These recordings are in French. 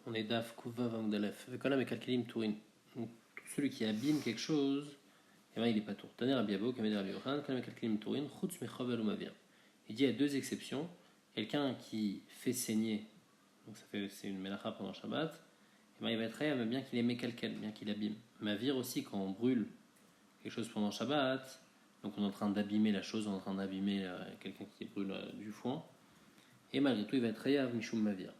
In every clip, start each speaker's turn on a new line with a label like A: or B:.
A: On est Daf Kuvav Amdalef. Vekolam et Kalkelim Tourin. Donc, celui qui abîme quelque chose, eh ben, il n'est pas tour. Taner Abiabo, Kamed Rabbi Yochanan, Vekolam et Kalkelim Tourin, Chutz Mechavel ou Mavir. Il dit il y a deux exceptions. Quelqu'un qui fait saigner, donc c'est une melacha pendant Shabbat, eh ben, il va être réel, bien qu'il ait mékalkel, bien qu'il abîme. Mavir aussi, quand on brûle quelque chose pendant Shabbat, donc on est en train d'abîmer la chose, on est en train d'abîmer quelqu'un qui brûle du foin, et malgré tout, il va être réel, Mishum Mavir.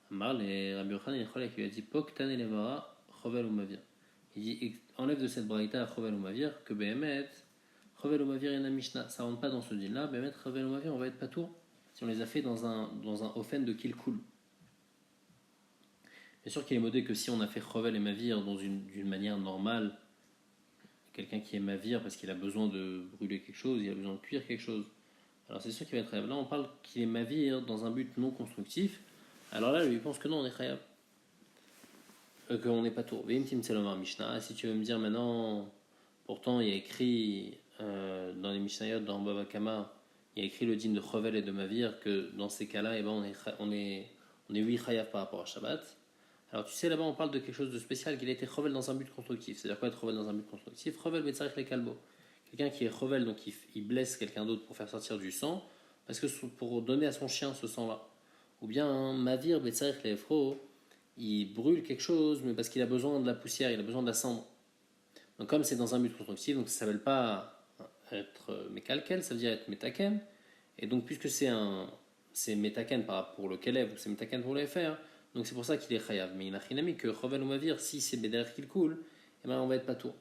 A: Amar, Rabbi Yochanan qui lui a dit Pok tane levara chovel ou mavir. Il dit enlève de cette braïta chovel ou mavir que Behemet chovel ou mavir yana Mishnah. Ça rentre pas dans ce din là. Behemet chovel ou mavir on va être pas tour si on les a fait dans un ofen de kilkul. Bien sûr qu'il est modé que si on a fait chovel et mavir d'une manière normale, quelqu'un qui est mavir parce qu'il a besoin de brûler quelque chose, il a besoin de cuire quelque chose. Alors c'est sûr qu'il va être rêve. Là on parle qu'il est mavir dans un but non constructif. Alors là, lui, il pense que non, on est khayab. Qu'on n'est pas tour. Mishnah. Si tu veux me dire maintenant, pourtant il y a écrit dans les Mishnayot, dans Baba Kama, il y a écrit le din de Chovel et de Mavir, que dans ces cas-là, eh ben, on est 8 khayab par rapport à Shabbat. Alors tu sais, là-bas, on parle de quelque chose de spécial, qu'il a été Chovel dans un but constructif. C'est-à-dire quoi être Chovel dans un but constructif? Chovel, Betzarich les Kalbo. Quelqu'un qui est Chovel, donc il blesse quelqu'un d'autre pour faire sortir du sang, parce que pour donner à son chien ce sang-là. Ou bien Mavir Betzarich Lefro, il brûle quelque chose, mais parce qu'il a besoin de la poussière, il a besoin de la cendre. Donc comme c'est dans un but constructif, donc ça ne s'appelle pas être mékalkel, ça veut dire être métaken. Et donc puisque c'est métaken pour le kelev, ou c'est métaken pour les faire, donc c'est pour ça qu'il est chayav. Mais il a chinami que chovel ou mavir, si c'est beder qu'il coule, eh ben on va être pas tout.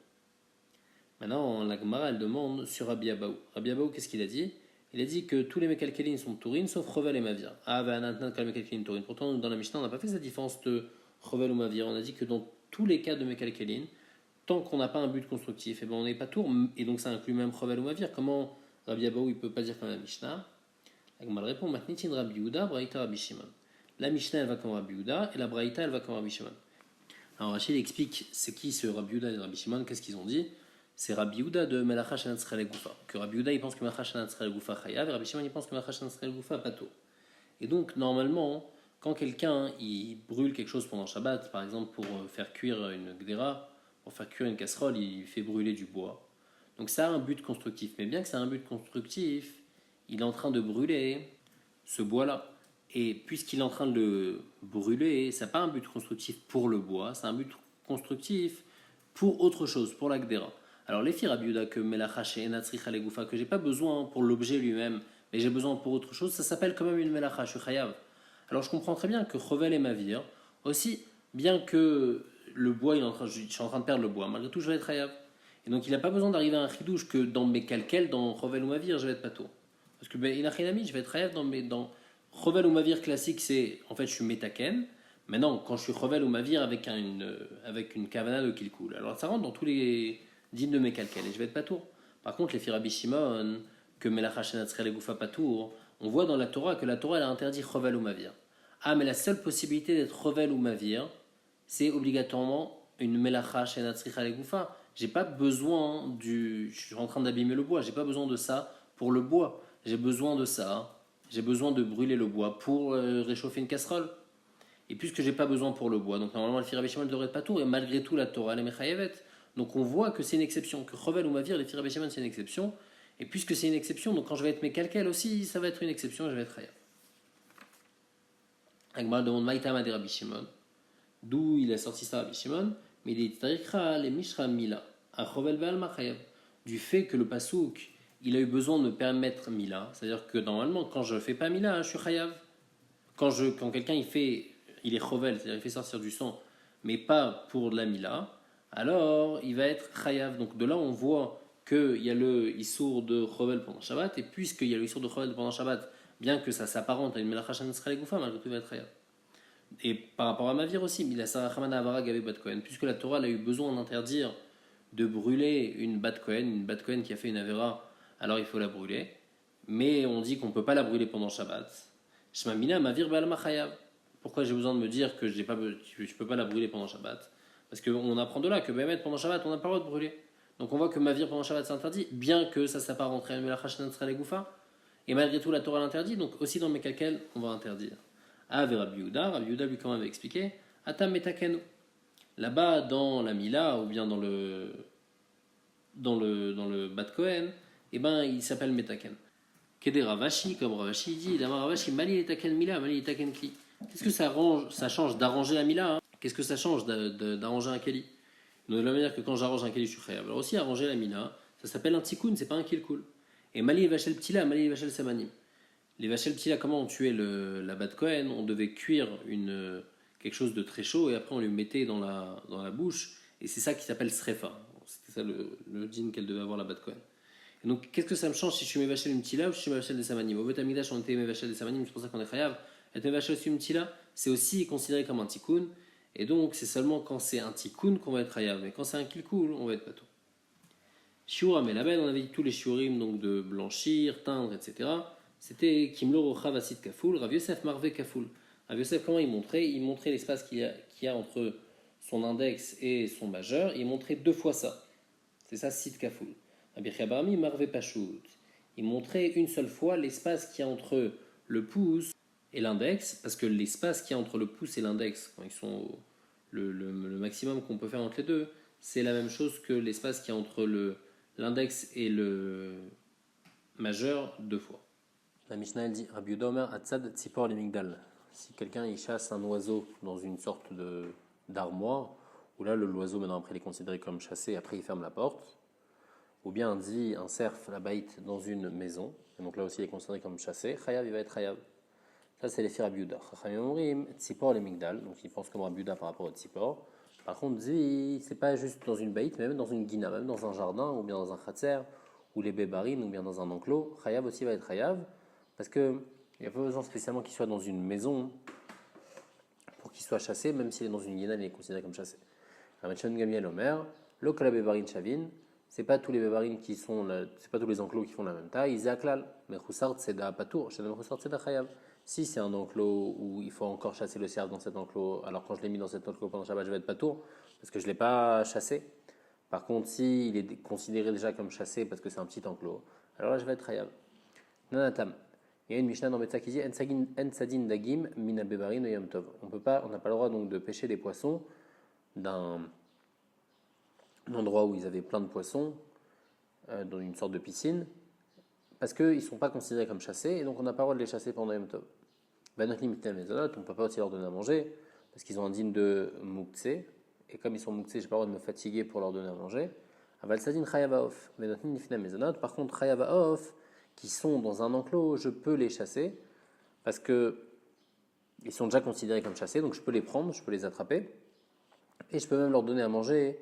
A: Maintenant la Gemara elle demande sur Rabbi Abaou. Rabbi Abaou qu'est-ce qu'il a dit? Il a dit que tous les Mekalkelin sont Tourin sauf Chovel et Mavir. Ah, ben maintenant, quand les Mekalkelin Tourin. Pourtant, dans la Mishnah, on n'a pas fait cette différence de Chovel ou Mavir. On a dit que dans tous les cas de Mekalkelin, tant qu'on n'a pas un but constructif, eh ben, on n'est pas tour. Et donc, ça inclut même Chovel ou Mavir. Comment Rabbi Abaou il ne peut pas dire comme la Mishnah? La Gemara répond Matnitin Rabbi Yehuda, Braïta Rabbi Shimon. La Mishnah, elle va comme Rabbi Yehuda et la Braïta, elle va comme Rabbi Shimon. Alors, Rachid explique c'est qui ce Rabbi Yehuda et Rabbi Shimon, qu'est-ce qu'ils ont dit? C'est Rabbi Yehuda de Melacha Shanat Srel Goufa. Que Rabbi Yehuda il pense que Melacha Shanat Srel Goufa chayav et Rabbi Shimon il pense que Melacha Shanat Srel Goufa pas tôt. Et donc normalement, quand quelqu'un il brûle quelque chose pendant Shabbat, par exemple pour faire cuire une gdera, pour faire cuire une casserole, il fait brûler du bois. Donc ça a un but constructif. Mais bien que ça a un but constructif, il est en train de brûler ce bois-là. Et puisqu'il est en train de le brûler, ça n'a pas un but constructif pour le bois, c'est un but constructif pour autre chose, pour la gdera. Alors les filles Rabbi Yehuda que melacha she'ena tzricha legoufa, que j'ai pas besoin pour l'objet lui-même, mais j'ai besoin pour autre chose, ça s'appelle quand même une melacha, je suis chayav. Alors je comprends très bien que chovel et mavir, aussi, bien que le bois, je suis en train de perdre le bois, malgré tout je vais être chayav. Et donc il n'a pas besoin d'arriver à un chidouche que dans mes calquels, dans chovel ou mavir, je vais être pas tôt. Parce que il a chinami, je vais être chayav dans chovel ou mavir classique, c'est en fait je suis metaken. Maintenant, quand je suis chovel ou mavir avec une kavana de kilkul, alors ça rentre dans tous les dîmes de mes calquels et je vais être pas tour. Par contre, les Firabi Shimon, que Melacha Shenatzrel et Goufa pas tour, on voit dans la Torah que la Torah elle a interdit chovel ou mavir. Ah, mais la seule possibilité d'être chovel ou mavir, c'est obligatoirement une Melacha Shenatzrel et Goufa. J'ai pas besoin je suis en train d'abîmer le bois, j'ai pas besoin de ça pour le bois. J'ai besoin de ça, j'ai besoin de brûler le bois pour réchauffer une casserole. Et puisque j'ai pas besoin pour le bois, donc normalement le Firabi Shimon ne devrait pas tour, et malgré tout la Torah elle est mechayevet. Donc on voit que c'est une exception, que Chovel ou Mavir, les Firabi Shimon c'est une exception, et puisque c'est une exception, donc quand je vais être mékalkel aussi, ça va être une exception et je vais être chayav. Agmar demande Maïtama de Rabbi Shimon, d'où il a sorti ça Rabbi Shimon, mais il est Tarikra les Mishra Mila, à Chovel Be'alma chayav, du fait que le Pasouk, il a eu besoin de me permettre Mila, c'est-à-dire que normalement quand je fais pas Mila, je suis chayav. Quand quelqu'un il est chovel, c'est-à-dire il fait sortir du sang, mais pas pour de la mila, alors il va être chayav. Donc de là on voit qu'il y a le issour de chovel pendant Shabbat, et puisqu'il y a le issour de chovel pendant Shabbat, bien que ça s'apparente à une melacha shenatzrel et goufa, malgré tout il va être chayav. Et par rapport à Mavir aussi, il sarachamana avara gavé bat kohen, puisque la Torah a eu besoin d'interdire de brûler une bat kohen qui a fait une avera, alors il faut la brûler, mais on dit qu'on ne peut pas la brûler pendant Shabbat. Shmamina Mavir Ba'alma chayav. Pourquoi j'ai besoin de me dire que je ne peux pas la brûler pendant Shabbat? Parce qu'on apprend de là que Bémet pendant Shabbat on n'a pas le droit de brûler. Donc on voit que Mavir pendant Shabbat c'est interdit, bien que ça s'apparente à une melacha shenatzrel et goufa. Et malgré tout la Torah l'interdit, donc aussi dans mes calquels on va interdire. Ah, Rabbi Yehuda lui quand même avait expliqué, Atam metakenu. Là-bas, dans la Mila, ou bien dans le Bat Kohen, eh ben, il s'appelle metaken. Kede Ravashi, comme Ravashi dit, d'abord Ravashi, Mali etaken Mila, Mali etaken Kli. Qu'est-ce que ça change d'arranger la Mila, hein? Qu'est-ce que ça change d'arranger un Keli? De la même manière que quand j'arrange un Keli, je suis khayab. Alors aussi, arranger la Mila, ça s'appelle un tikkun, c'est pas un kilkul. Et Mali et Vachel Ptila, Mali et Vachel Samanim. Les Vachel Ptila, comment on tuait la Bat Kohen? On devait cuire quelque chose de très chaud et après on lui mettait dans la bouche. Et c'est ça qui s'appelle srefa. C'était ça le djinn qu'elle devait avoir la Bat Kohen. Et donc, qu'est-ce que ça me change si je suis Mevachel une Mtila ou si je suis Mevachel des Samanim? Au Bet Amidash, on était Mevachel des Samanim, c'est pour ça qu'on est Chayav. Être Mevachel une Mtila, c'est aussi considéré comme un tikkun. Et donc, c'est seulement quand c'est un tikkun qu'on va être Chayav. Mais quand c'est un kilkul, on va être pato. Shiuram et Laben, on avait dit tous les shiurim, donc de blanchir, teindre, etc. C'était Kimlo Rocha Vasit Kafoul, Rav Yosef Marve Kafoul. Rav Yosef, comment il montrait? Il montrait l'espace qu'il y a entre son index et son majeur. Il montrait 2 fois ça. C'est ça, Sit Kafoul. Rabbi Chabarmi Marve Pachout. Il montrait une seule fois l'espace qu'il y a entre le pouce et l'index, parce que l'espace qu'il y a entre le pouce et l'index, quand ils sont le maximum qu'on peut faire entre les deux, c'est la même chose que l'espace qu'il y a entre l'index et le majeur 2 fois. La Mishnah elle dit Rabbi Yehuda Omer Atzad Tzipor Limigdal. Si quelqu'un il chasse un oiseau dans une sorte d'armoire, où là l'oiseau maintenant après il est considéré comme chassé, après il ferme la porte, ou bien on dit un cerf, la baït, dans une maison, et donc là aussi il est considéré comme chassé, Chayav il va être Chayav. Ça c'est les filles Rabbi Yehuda. Chachamim Omrim Tzipor Limigdal, donc il pense comme Rabbi Yehuda par rapport au Tzipor. Par contre dit c'est pas juste dans une baït, mais même dans une guina, même dans un jardin, ou bien dans un khatser, ou les bébarines, ou bien dans un enclos, Chayav aussi va être Chayav. Parce qu'il n'y a pas besoin spécialement qu'il soit dans une maison pour qu'il soit chassé, même s'il est dans une guinane, il est considéré comme chassé. Ramachan Gamiel Omer, l'Okala Bébarine Chavin, c'est pas tous les bébarines c'est pas tous les enclos qui font la même taille, ils aklal, mais Roussard c'est d'Apatour, chez Roussard c'est d'Achayav. Si c'est un enclos où il faut encore chasser le cerf dans cet enclos, alors quand je l'ai mis dans cet enclos pendant Shabbat, je vais être patour, parce que je ne l'ai pas chassé. Par contre, s'il est considéré déjà comme chassé parce que c'est un petit enclos, alors là je vais être Chayav. Nanatam. Il y a une Mishnah dans Betsa qui dit En sadin dagim mina bebarin yom tov. On n'a pas le droit donc de pêcher des poissons d'un endroit où ils avaient plein de poissons, dans une sorte de piscine, parce qu'ils ne sont pas considérés comme chassés, et donc on n'a pas le droit de les chasser pendant yom tov. On ne peut pas aussi leur donner à manger, parce qu'ils ont un dîme de mouktsé, et comme ils sont mouktsé, je n'ai pas le droit de me fatiguer pour leur donner à manger. Aval sadin chayavaof. Par contre, chayavaof, qui sont dans un enclos, je peux les chasser parce que ils sont déjà considérés comme chassés, donc je peux les prendre, je peux les attraper et je peux même leur donner à manger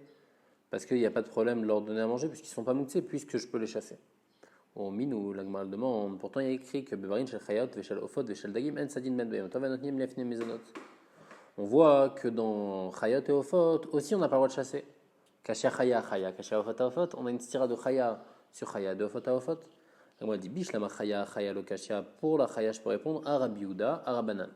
A: parce qu'il n'y a pas de problème de leur donner à manger puisqu'ils ne sont pas moutsés, puisque je peux les chasser. Au minou, l'agmal demande, pourtant il y a écrit que bevarin shel chayot veshel ofot veshel dagim en sadin ben beyom tov anotnim lefnim mezonot. On voit que dans chayot et ofot aussi on n'a pas le droit de chasser. Kasha chaya chaya, kasha ofot à ofot, on a une stira de chaya sur chaya, de ofot à ofot. Moi, dit biche la machaya, chaya lokashia. Pour la chaya, je peux répondre à Rabbi Yehuda, à Rabbanan.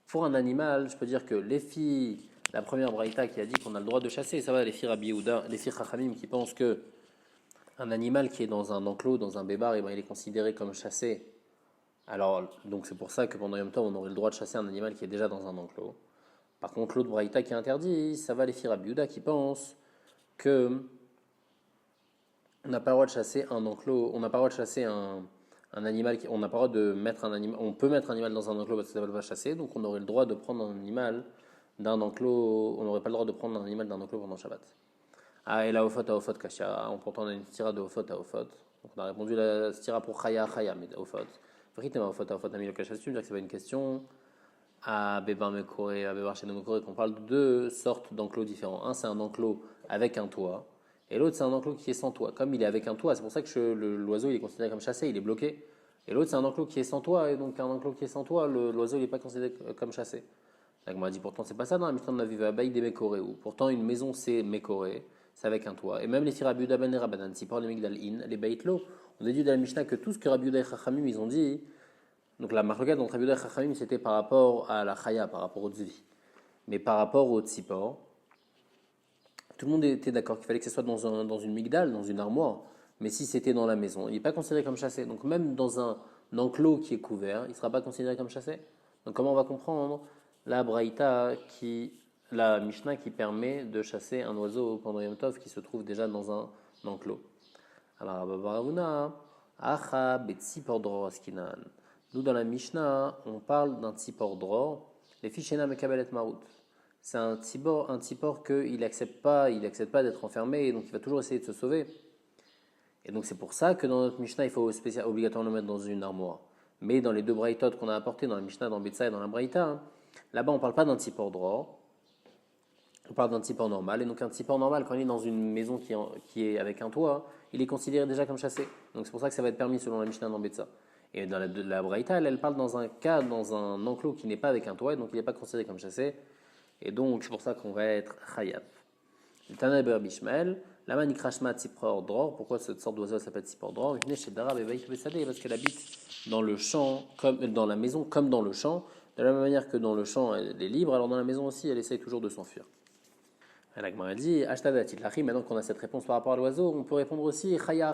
A: Pour un animal, je peux dire que les filles, la première braïta qui a dit qu'on a le droit de chasser, ça va, les filles Rabbi Yehuda, les filles Chachamim qui pensent que un animal qui est dans un enclos, dans un bébar, et ben, il est considéré comme chassé. Alors, donc c'est pour ça que pendant Yom Tov, on aurait le droit de chasser un animal qui est déjà dans un enclos. Par contre, l'autre braïta qui est interdit, ça va, les filles Rabbi Yehuda qui pensent que on n'a pas le droit de chasser un enclos, on n'a pas le droit de chasser un animal, on n'a pas le droit de mettre un animal, on peut mettre un animal dans un enclos parce que ça ne va pas chasser, donc on aurait le droit de prendre un animal d'un enclos, on n'aurait pas le droit de prendre un animal d'un enclos pendant Shabbat. Ah, et la ofot à ofot kasha, pourtant on a une stira de ofot à ofot, donc on a répondu la stira pour chaya chaya, mais ofot. Vraiment, ofot à ofot ami le kasha, tu veux dire que c'est pas une question à Bébar Mekoré, à Bébar Shenom Mekoré, qu'on parle de 2 sortes d'enclos différents. Un, c'est un enclos avec un toit. Et l'autre, c'est un enclos qui est sans toit. Comme il est avec un toit, c'est pour ça que l'oiseau il est considéré comme chassé, il est bloqué. Et l'autre, c'est un enclos qui est sans toit. Et donc, un enclos qui est sans toit, l'oiseau il n'est pas considéré comme chassé. Donc, on m'a dit, pourtant, c'est pas ça dans la Mishnah de la Viva, Baïk des Mekoré. Pourtant, une maison, c'est Mekoré, c'est avec un toit. Et même les filles Rabbi Yehuda ben et Rabbanan, si par les Migdal In, les Baïtlo, on a dit dans la Mishnah que tout ce que Rabbi Yehuda et Chachamim, ils ont dit, donc la marquette entre Rabbi Yehuda et Chachamim, c'était par rapport à la Chaya, par rapport au Tzvi. Mais par rapport au Tzipor, tout le monde était d'accord qu'il fallait que ce soit dans une migdale, dans une armoire. Mais si c'était dans la maison, il n'est pas considéré comme chassé. Donc même dans un enclos qui est couvert, il ne sera pas considéré comme chassé. Donc comment on va comprendre la Braïta la Mishnah qui permet de chasser un oiseau pendant Yom Tov qui se trouve déjà dans un enclos. Alors, Abba Baravuna, Acha betzipor dror askinan. Nous, dans la Mishnah, on parle d'un tzipor dror, les fichena mekabelet marut. C'est un tzipor qu'il n'accepte pas d'être enfermé, et donc il va toujours essayer de se sauver. Et donc c'est pour ça que dans notre Mishnah, il faut obligatoirement le mettre dans une armoire. Mais dans les deux braïtot qu'on a apportés dans la Mishnah, dans Betsa et dans la Braïta, là-bas on ne parle pas d'un tzipor dror, on parle d'un tzipor normal. Et donc un tzipor normal, quand il est dans une maison qui est avec un toit, il est considéré déjà comme chassé. Donc c'est pour ça que ça va être permis selon la Mishnah dans Betsa. Et dans la Braïta, elle parle dans un cas, dans un enclos qui n'est pas avec un toit, et donc il n'est pas considéré comme chassé. Et donc c'est pour ça qu'on va être chayav. Le Tana Ber Bishmael, la manikrashma tzipor dror. Pourquoi cette sorte d'oiseau s'appelle tzipor dror? Parce qu'elle habite dans le champ, comme dans la maison, comme dans le champ. De la même manière que dans le champ, elle est libre, alors dans la maison aussi, elle essaye toujours de s'enfuir. La Gemara dit, Ashtadatit Lachi, maintenant qu'on a cette réponse par rapport à l'oiseau, on peut répondre aussi, Chaya,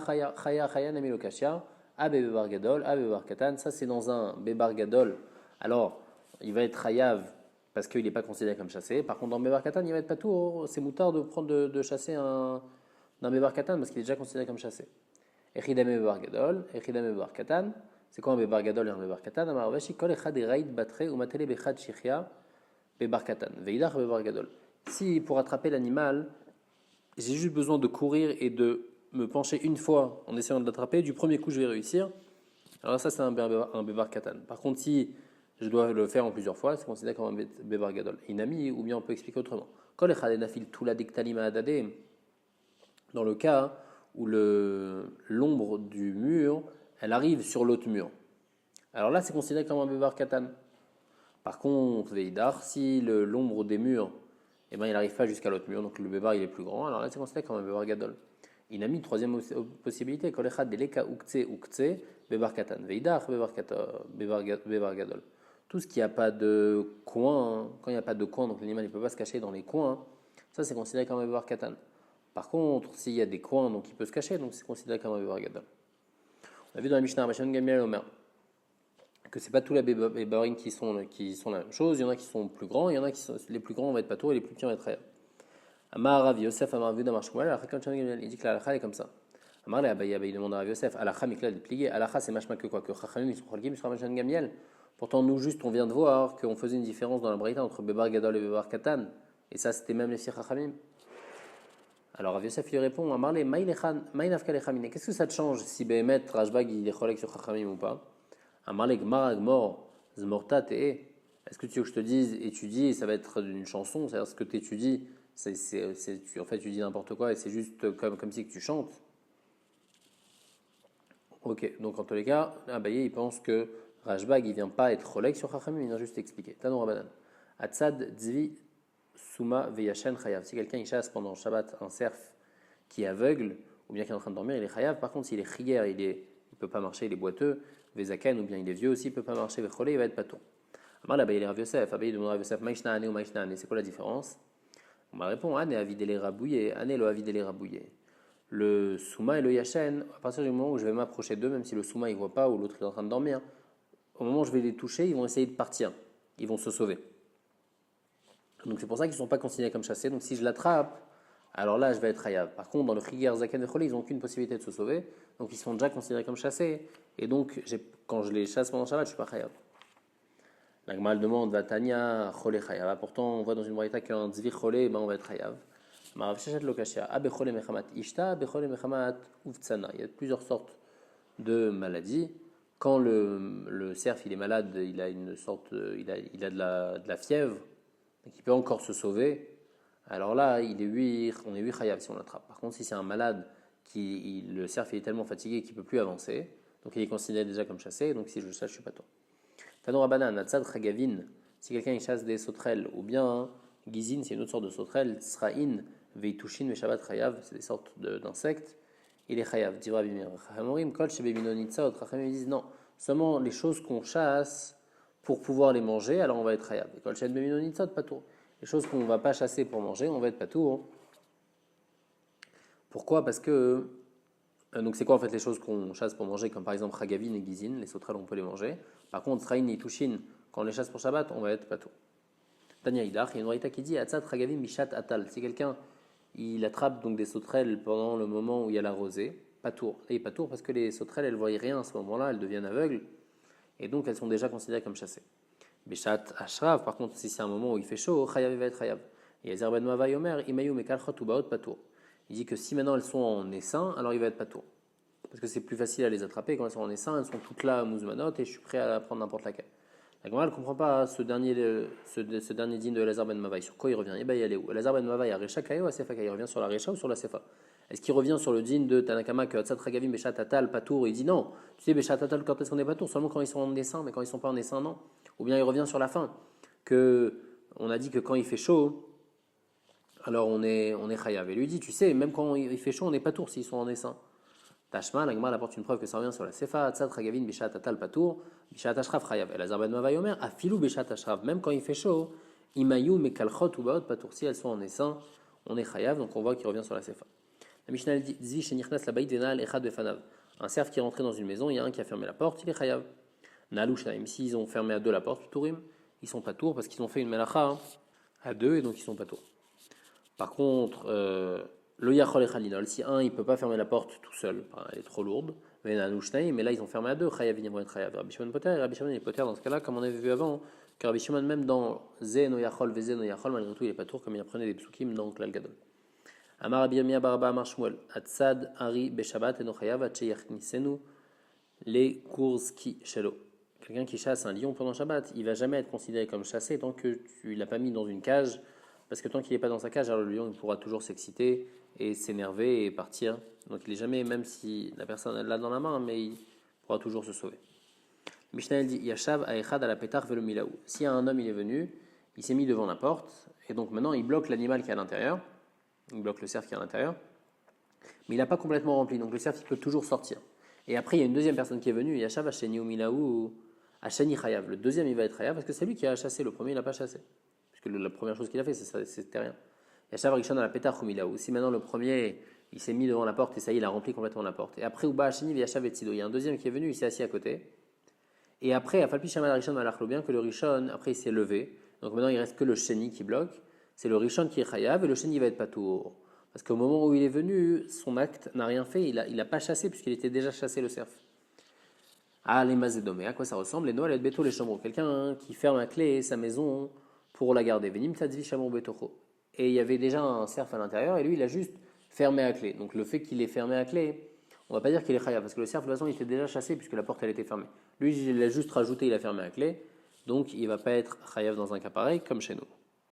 A: Namilokashia, Abe Bebar Gadol, Abe Bebar Katan. Ça, c'est dans un Bebar Gadol. Alors, il va être Chayav parce qu'il n'est pas considéré comme chassé. Par contre, dans Bebar Katan, il va être pas tout. C'est moutard de chasser un Bebar Katan parce qu'il est déjà considéré comme chassé. Echidame Bebar Gadol, Echidame Bebar Katan. C'est quoi un Bebar Gadol et un Bebar Katan? Amaravashi, Kol Echad Eraïd Batre, ou Matele Bechad Shichia, Bebar Katan. Veidach Bebar Gadol. Si pour attraper l'animal, j'ai juste besoin de courir et de me pencher une fois en essayant de l'attraper, du premier coup je vais réussir, alors ça c'est un bébar katan. Par contre, si je dois le faire en plusieurs fois, c'est considéré comme un bébar gadol. Inami, ou bien on peut expliquer autrement. Dans le cas où l'ombre du mur, elle arrive sur l'autre mur. Alors là, c'est considéré comme un bébar katan. Par contre, veidar, si l'ombre des murs, il n'arrive pas jusqu'à l'autre mur, donc le bébar il est plus grand, alors là c'est considéré comme un bébar gadol. Inami, troisième possibilité, kolechad deleka ukce bébar katan, veidar bébar gadol. Tout ce qui n'a pas de coin, quand il n'y a pas de coin, donc l'animal ne peut pas se cacher dans les coins, ça c'est considéré comme un bébar katan. Par contre, s'il y a des coins, donc il peut se cacher, donc c'est considéré comme un bébar gadol. On a vu dans la Mishnah, Rishon Gamiel Omer, que c'est pas tous les bébarim qui sont la même chose. Il y en a qui sont plus grands, il y en a qui sont les plus grands vont être pato et les plus petits vont être rayés. Amar Rav Yosef Amar Vu Damar Shmuel, il dit que la halakha est comme ça. Amar le Abaye il demande à Rav Yosef, halakha mikla déplié, halakha c'est machma que quoi, que Chachamim ils sont cholkim sur Rishon Gamiel. Pourtant nous juste on vient de voir qu'on faisait une différence dans la braïta entre Bebar Gadol et Bebar Katan, et ça c'était même les six Chachamim. Alors Rav Yosef lui répond, Amar le Maïnafka lechamine, qu'est-ce que ça te change si Behemet Rashbag il est cholek sur Chachamim ou pas? Amalek maragmor zmorta te. Est-ce que tu veux que je te dise étudier, ça va être une chanson, c'est-à-dire ce que tu étudies, en fait tu dis n'importe quoi et c'est juste comme si que tu chantes. Ok, donc en tous les cas, Abaye il pense que Rashbag il vient pas être relègue sur Chachamim, il vient juste expliquer. Tanon Rabanan. Atzad Tzvi Suma Veyashen Chayav. Si quelqu'un il chasse pendant Shabbat un cerf qui est aveugle ou bien qui est en train de dormir, il est Chayav. Par contre, s'il est chier, il peut pas marcher, il est boiteux. Vezaken, ou bien il est vieux aussi, il ne peut pas marcher, Vecholé, il va être paton. Amar là-bas, il est Rav Yosef, Abaye demande à Rav Yosef, Maïshna Ane ou Maïshna Ane, c'est quoi la différence? On m'a répondu, Ane avidele rabouillé, Ane lo avidele rabouillé. Le Souma et le Yachen, à partir du moment où je vais m'approcher d'eux, même si le Souma il voit pas ou l'autre il est en train de dormir, au moment où je vais les toucher, ils vont essayer de partir, ils vont se sauver. Donc c'est pour ça qu'ils ne sont pas considérés comme chassés, donc si je l'attrape, alors là je vais être hayav. Par contre, dans le Chiger, Zaken et Cholé, ils n'ont aucune possibilité de se sauver, donc ils sont déjà considérés comme chassés, et donc quand je les chasse pendant Shabbat, je ne suis pas hayav. La Gemara demande, Vatania, Cholé chayav. Pourtant, on voit dans une braïta qu'un Tzvi Cholé, on va être hayav. Marav Shechet Lokashia, Abe Cholé Mechamat Ishta, Abe Cholé Mechamat Uvtsana. Il y a plusieurs sortes de maladies. Quand le cerf il est malade, il a une sorte, il a de la fièvre, donc il peut encore se sauver. Alors là, on est 8 chayav si on l'attrape. Par contre, si c'est un malade, le cerf il est tellement fatigué qu'il ne peut plus avancer, donc il est considéré déjà comme chassé, donc si je le chasse, je suis pas toi. Tanon Rabanan, Natsad Chagavin, si quelqu'un il chasse des sauterelles, ou bien Gizin, c'est une autre sorte de sauterelle, Tsraïn, Veitushin, Veshabat Chayav, c'est des sortes d'insectes, il est chayav. Divra Bimir. Chachamorim, Kol Shebebinonitsa, Chachamim disent non, seulement les choses qu'on chasse pour pouvoir les manger, alors on va être chayav. Kol Shebebinonitsa, pas tout. Les choses qu'on ne va pas chasser pour manger, on va être pas tout. Pourquoi? Parce que donc c'est quoi en fait les choses qu'on chasse pour manger, comme par exemple Chagavin et Gizin, les sauterelles on peut les manger. Par contre Sraïn et Tushin, Quand on les chasse pour Shabbat, on va être patour. Tania Idach, il y a une raïta qui dit Atzat Ragavim Bishat Atal. Si quelqu'un il attrape donc des sauterelles pendant le moment où il y a la rosée, patour. Et patour parce que les sauterelles elles ne voient rien à ce moment-là, elles deviennent aveugles et donc elles sont déjà considérées comme chassées. Bishat Ashrav, par contre, si c'est un moment où il fait chaud, Chayav va être Chayav. Et Ezer ben Mavai Omer, Imayu Mekalchot Ubaot patour. Il dit que si maintenant elles sont en essaim, alors il va être patour. Parce que c'est plus facile à les attraper quand elles sont en essaim, elles sont toutes là à Mouzmanot et je suis prêt à prendre n'importe laquelle. La Gemara ne comprend pas ce dernier dîne de Elazar ben Mavai. Sur quoi il revient? Eh bien, il y allait où? Elazar ben Mavai, à Recha Kaya ou à Sefa Kaya? Il revient sur la Recha ou sur la Sefa? Est-ce qu'il revient sur le dîne de Tanakama que Hatzat Ragavim Beshat Atal Patour? Il dit non. Tu sais, Beshat Atal, quand est-ce qu'on est Patour? Seulement quand ils sont en essaim, mais quand ils ne sont pas en essaim, non. Ou bien il revient sur la fin, que on a dit que quand il fait chaud, alors on est Chayav. Et lui dit, tu sais, même quand il fait chaud, on est Patour s'ils sont en essaim. Tashma, la Gemara apporte une preuve que ça revient sur la Sefa, Tzad Ragavin Bishat Atal Patour, Bishat Ashraf Chayav. Et la Zarban Mavai Omer, Afilou Bishat Ashraf, même quand il fait chaud, Imayu Mekalchot ou Baot Patour, si elles sont en essaim, on est Chayav, donc on voit qu'il revient sur la Sefa. La Mishnah dit Zvi Shenichnas la Baït Venal Echad Befanav. Un cerf qui est rentré dans une maison, il y a un qui a fermé la porte, il est Chayav. Nalouchaim, s'ils ont fermé à deux la porte, Tourim, ils sont Patour parce qu'ils ont fait une melacha à deux et donc ils sont Patour. Par contre, le Yachol Echalinol, si un il ne peut pas fermer la porte tout seul, elle est trop lourde, mais là ils ont fermé à deux, Chayavin vont être Chayav. Rabbi Shimon Poter, Rabbi Shimon est Poter dans ce cas-là, comme on avait vu avant, que Rabbi Shimon même dans Zé no Yachol, Vezé no Yachol, malgré tout il est pas tour comme il apprenait des psukim dans Klal Gadol. Amar Rabbi Yirmiyah Baraba Amar Shmuel, Atzad Ari Beshabat et no Chayav, Acheyachnisenu, les Kurski Shelo. Quelqu'un qui chasse un lion pendant Shabbat, il va jamais être considéré comme chassé tant que tu l'as pas mis dans une cage. Parce que tant qu'il n'est pas dans sa cage, alors le lion il pourra toujours s'exciter et s'énerver et partir. Donc il n'est jamais, même si la personne l'a dans la main, mais il pourra toujours se sauver. Mishnah dit Yashav aechad ala petar velo milaou. Si un homme il est venu, il s'est mis devant la porte et donc maintenant il bloque l'animal qui est à l'intérieur, il bloque le cerf qui est à l'intérieur, mais il n'a pas complètement rempli. Donc le cerf il peut toujours sortir. Et après il y a une deuxième personne qui est venue, Yashav asheni ou milaou asheni chayav. Le deuxième il va être chayav parce que c'est lui qui a chassé. Le premier il n'a pas chassé. Que la première chose qu'il a fait, c'était rien. Yashav Rishon à la pétach ou milaou. Si maintenant le premier, il s'est mis devant la porte et ça y est, il a rempli complètement la porte. Et après, Uba Hashini, Yashav et Tzido. Il y a un deuxième qui est venu, il s'est assis à côté. Et après, Afalpi Shamal Rishon Malachlo, bien que le Rishon, après, il s'est levé. Donc maintenant, il reste que le Sheni qui bloque. C'est le Rishon qui est Chayav et le Sheni va être Patour. Parce qu'au moment où il est venu, son acte n'a rien fait. Il n'a pas chassé puisqu'il était déjà chassé le cerf. Ah, les mazédomé, à quoi ça ressemble? Les Noël et Beto, les chambres. Quelqu'un qui ferme à clé sa maison pour la garder. Venim tzadvi shamor betocho. Et il y avait déjà un cerf à l'intérieur et lui il a juste fermé à clé. Donc le fait qu'il ait fermé à clé, on va pas dire qu'il est chayav parce que le cerf de toute façon il était déjà chassé puisque la porte elle était fermée. Lui il a juste rajouté, il a fermé à clé. Donc il va pas être chayav dans un cas pareil comme chez nous.